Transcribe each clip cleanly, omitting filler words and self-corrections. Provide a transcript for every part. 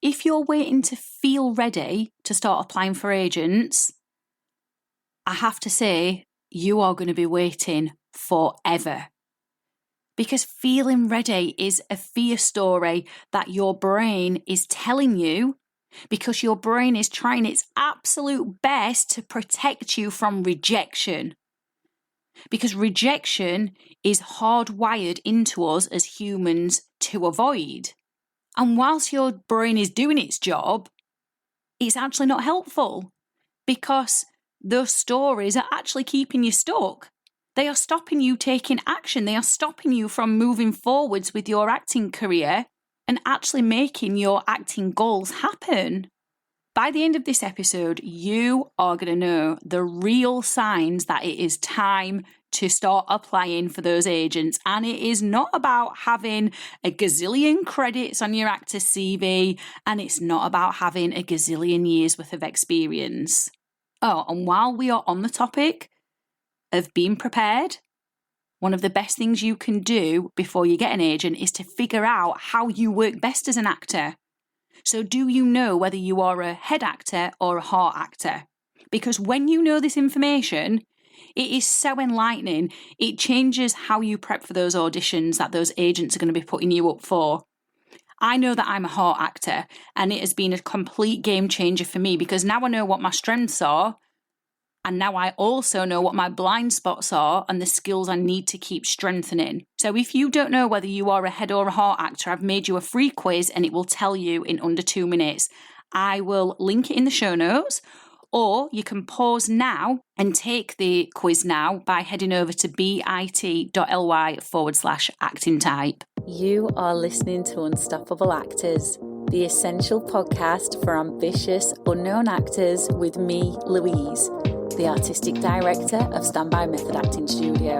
if you're waiting to feel ready to start applying for agents, I have to say, you are going to be waiting forever. Because feeling ready is a fear story that your brain is telling you, because your brain is trying its absolute best to protect you from rejection. Because rejection is hardwired into us as humans to avoid. And whilst your brain is doing its job, it's actually not helpful, because those stories are actually keeping you stuck. They are stopping you taking action. They are stopping you from moving forwards with your acting career and actually making your acting goals happen. By the end of this episode, you are going to know the real signs that it is time to start applying for those agents. And it is not about having a gazillion credits on your actor CV, and it's not about having a gazillion years worth of experience. Oh, and while we are on the topic of being prepared, one of the best things you can do before you get an agent is to figure out how you work best as an actor. So do you know whether you are a head actor or a heart actor? Because when you know this information, it is so enlightening. It changes how you prep for those auditions that those agents are going to be putting you up for. I know that I'm a heart actor, and it has been a complete game changer for me, because now I know what my strengths are, and now I also know what my blind spots are and the skills I need to keep strengthening. So if you don't know whether you are a head or a heart actor, I've made you a free quiz and it will tell you in under 2 minutes. I will link it in the show notes, or you can pause now and take the quiz now by heading over to bit.ly/acting type. You are listening to Unstoppable Actors, the essential podcast for ambitious, unknown actors with me, Louise, the artistic director of Standby Method Acting Studio.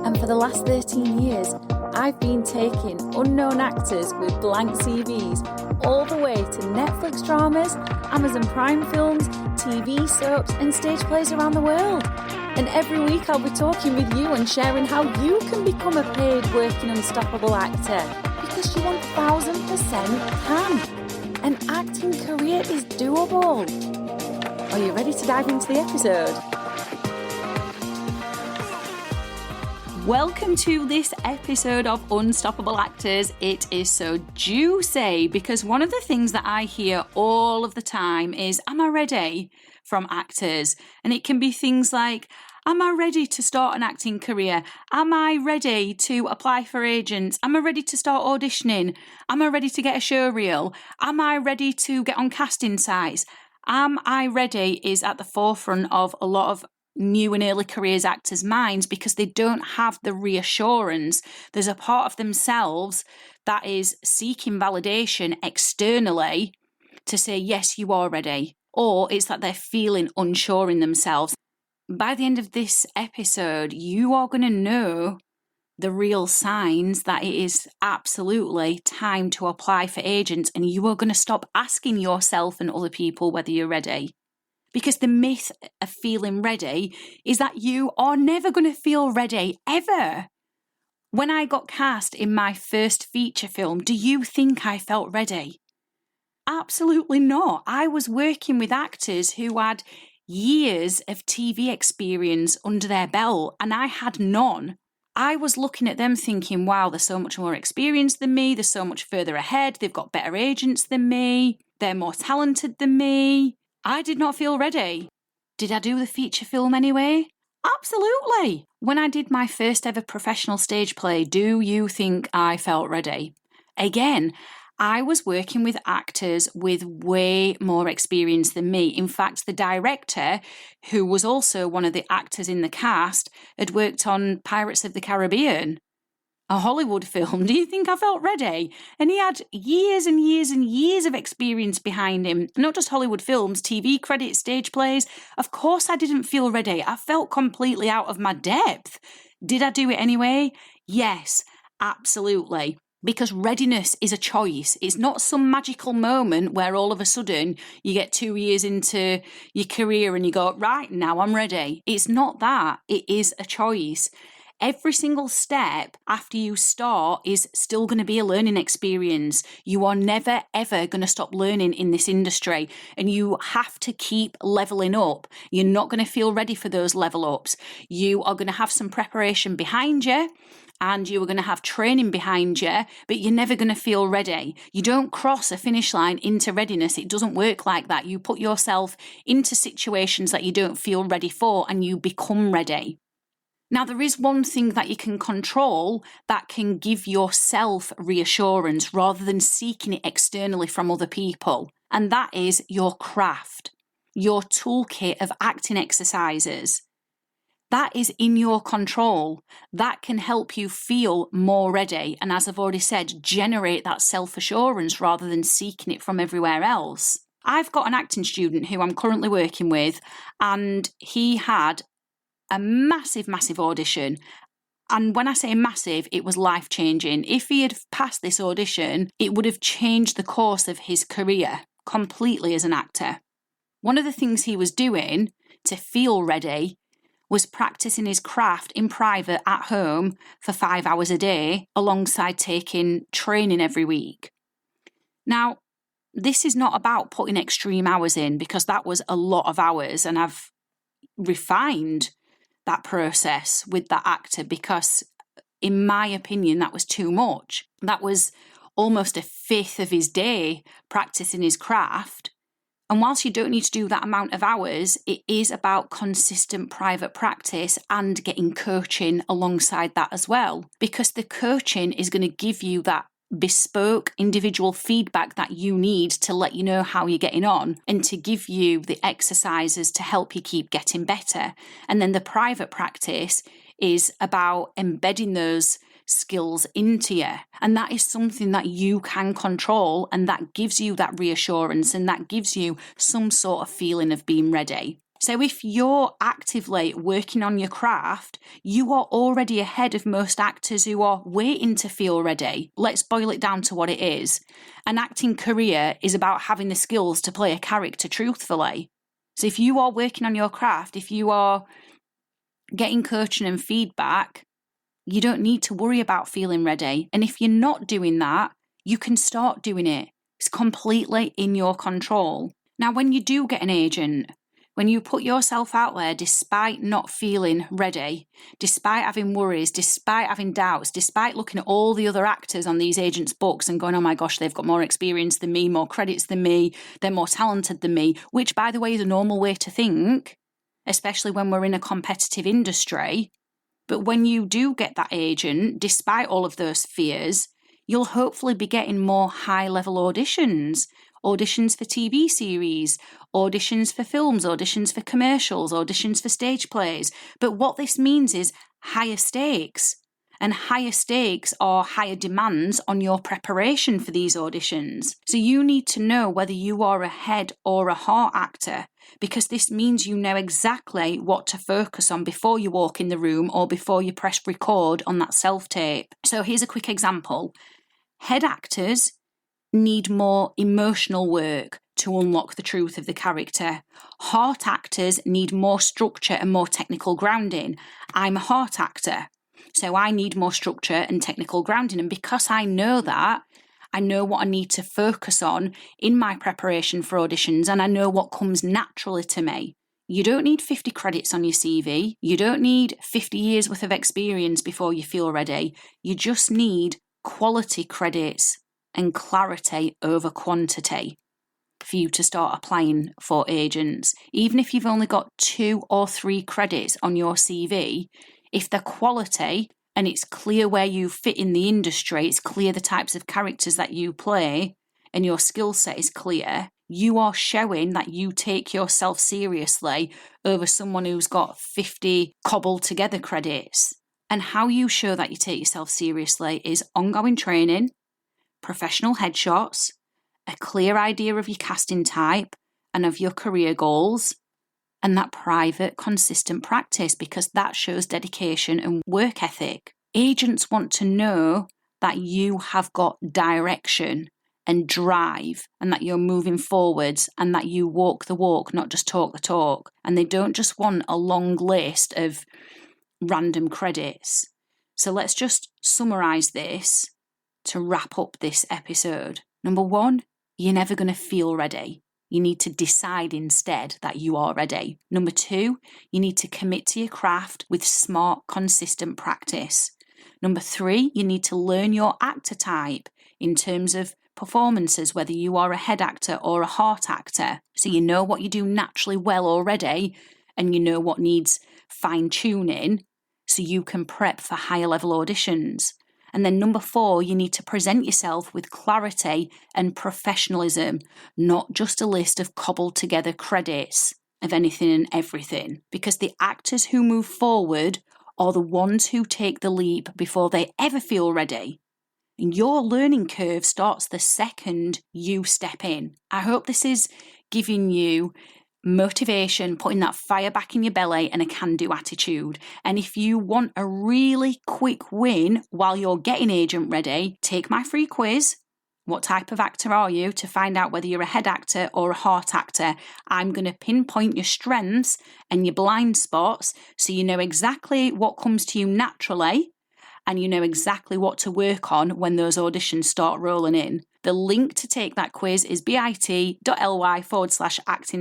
And for the last 13 years, I've been taking unknown actors with blank CVs all the way to Netflix dramas, Amazon Prime films, TV soaps and stage plays around the world. And every week I'll be talking with you and sharing how you can become a paid working unstoppable actor, because you 1000% can. An acting career is doable. Are you ready to dive into the episode? Welcome to this episode of Unstoppable Actors. It is so juicy because one of the things that I hear all of the time is, am I ready, from actors? And it can be things like, am I ready to start an acting career? Am I ready to apply for agents? Am I ready to start auditioning? Am I ready to get a show reel? Am I ready to get on casting sites? Am I ready is at the forefront of a lot of new and early careers actors' minds, because they don't have the reassurance. There's a part of themselves that is seeking validation externally to say, yes, you are ready. Or it's that they're feeling unsure in themselves. By the end of this episode, you are going to know the real signs that it is absolutely time to apply for agents, and you are going to stop asking yourself and other people whether you're ready. Because the myth of feeling ready is that you are never going to feel ready, ever. When I got cast in my first feature film, do you think I felt ready? Absolutely not. I was working with actors who had years of TV experience under their belt, and I had none. I was looking at them thinking, wow, they're so much more experienced than me. They're so much further ahead. They've got better agents than me. They're more talented than me. I did not feel ready. Did I do the feature film anyway? Absolutely. When I did my first ever professional stage play, do you think I felt ready? Again, I was working with actors with way more experience than me. In fact, the director, who was also one of the actors in the cast, had worked on Pirates of the Caribbean, a Hollywood film. Do you think I felt ready? And he had years and years and years of experience behind him. Not just Hollywood films, TV credits, stage plays. Of course I didn't feel ready. I felt completely out of my depth. Did I do it anyway? Yes, absolutely. Because readiness is a choice. It's not some magical moment where all of a sudden you get 2 years into your career and you go, right, now I'm ready. It's not that. It is a choice. every single step after you start is still going to be a learning experience. You are never, ever going to stop learning in this industry, and you have to keep leveling up. You're not going to feel ready for those level ups. You are going to have some preparation behind you, and you are going to have training behind you, but you're never going to feel ready. You don't cross a finish line into readiness. It doesn't work like that. You put yourself into situations that you don't feel ready for, and you become ready. Now, there is one thing that you can control that can give yourself reassurance rather than seeking it externally from other people, and that is your craft, your toolkit of acting exercises. That is in your control. That can help you feel more ready. And as I've already said, generate that self-assurance rather than seeking it from everywhere else. I've got an acting student who I'm currently working with, and he had a massive, massive audition. And when I say massive, it was life-changing. If he had passed this audition, it would have changed the course of his career completely as an actor. One of the things he was doing to feel ready was practicing his craft in private at home for 5 hours a day, alongside taking training every week. Now, this is not about putting extreme hours in, because that was a lot of hours, and I've refined that process with that actor because, in my opinion, that was too much. That was almost a fifth of his day practicing his craft. And whilst you don't need to do that amount of hours, it is about consistent private practice and getting coaching alongside that as well. Because the coaching is going to give you that bespoke individual feedback that you need to let you know how you're getting on, and to give you the exercises to help you keep getting better. And then the private practice is about embedding those skills into you, and that is something that you can control, and that gives you that reassurance, and that gives you some sort of feeling of being ready. So if you're actively working on your craft, you are already ahead of most actors who are waiting to feel ready. Let's boil it down to what it is. An acting career is about having the skills to play a character truthfully. So if you are working on your craft, if you are getting coaching and feedback, you don't need to worry about feeling ready. And if you're not doing that, you can start doing it. It's completely in your control. Now, when you do get an agent, when you put yourself out there despite not feeling ready, despite having worries, despite having doubts, despite looking at all the other actors on these agents' books and going, oh my gosh, they've got more experience than me, more credits than me, they're more talented than me, which, by the way, is a normal way to think, especially when we're in a competitive industry. But when you do get that agent, despite all of those fears, you'll hopefully be getting more high-level auditions. Auditions for TV series, auditions for films, auditions for commercials, auditions for stage plays. But what this means is higher stakes. And higher stakes are higher demands on your preparation for these auditions. So you need to know whether you are a head or a heart actor, because this means you know exactly what to focus on before you walk in the room or before you press record on that self-tape. So here's a quick example. Head actors need more emotional work to unlock the truth of the character. Heart actors need more structure and more technical grounding. I'm a heart actor, so I need more structure and technical grounding. And because I know that, I know what I need to focus on in my preparation for auditions, and I know what comes naturally to me. You don't need 50 credits on your CV. You don't need 50 years worth of experience before you feel ready. You just need quality credits and clarity over quantity for you to start applying for agents. Even if you've only got 2 or 3 credits on your CV, if they're quality and it's clear where you fit in the industry, it's clear the types of characters that you play, and your skill set is clear, you are showing that you take yourself seriously over someone who's got 50 cobbled together credits. And how you show that you take yourself seriously is ongoing training, professional headshots, a clear idea of your casting type and of your career goals, and that private, consistent practice, because that shows dedication and work ethic. Agents want to know that you have got direction and drive, and that you're moving forwards, and that you walk the walk, not just talk the talk. And they don't just want a long list of random credits. So let's just summarise this to wrap up this episode. Number one, you're never going to feel ready. You need to decide instead that you are ready. Number two, you need to commit to your craft with smart, consistent practice. Number three, you need to learn your actor type in terms of performances, whether you are a head actor or a heart actor. So you know what you do naturally well already, and you know what needs fine-tuning so you can prep for higher level auditions. And then number four, you need to present yourself with clarity and professionalism, not just a list of cobbled together credits of anything and everything. Because the actors who move forward are the ones who take the leap before they ever feel ready. And your learning curve starts the second you step in. I hope this is giving you motivation, putting that fire back in your belly and a can-do attitude. And if you want a really quick win while you're getting agent ready, take my free quiz. What type of actor are you? To find out whether you're a head actor or a heart actor. I'm going to pinpoint your strengths and your blind spots so you know exactly what comes to you naturally and you know exactly what to work on when those auditions start rolling in. The link to take that quiz is bit.ly/acting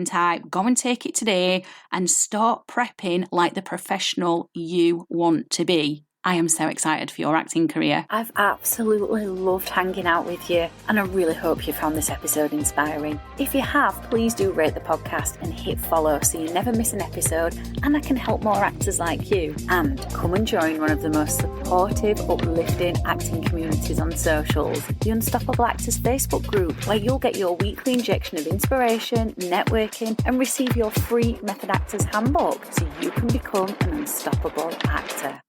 type. Go and take it today and start prepping like the professional you want to be. I am so excited for your acting career. I've absolutely loved hanging out with you, and I really hope you found this episode inspiring. If you have, please do rate the podcast and hit follow so you never miss an episode, and I can help more actors like you. And come and join one of the most supportive, uplifting acting communities on socials, the Unstoppable Actors Facebook group, where you'll get your weekly injection of inspiration, networking, and receive your free Method Actors handbook so you can become an unstoppable actor.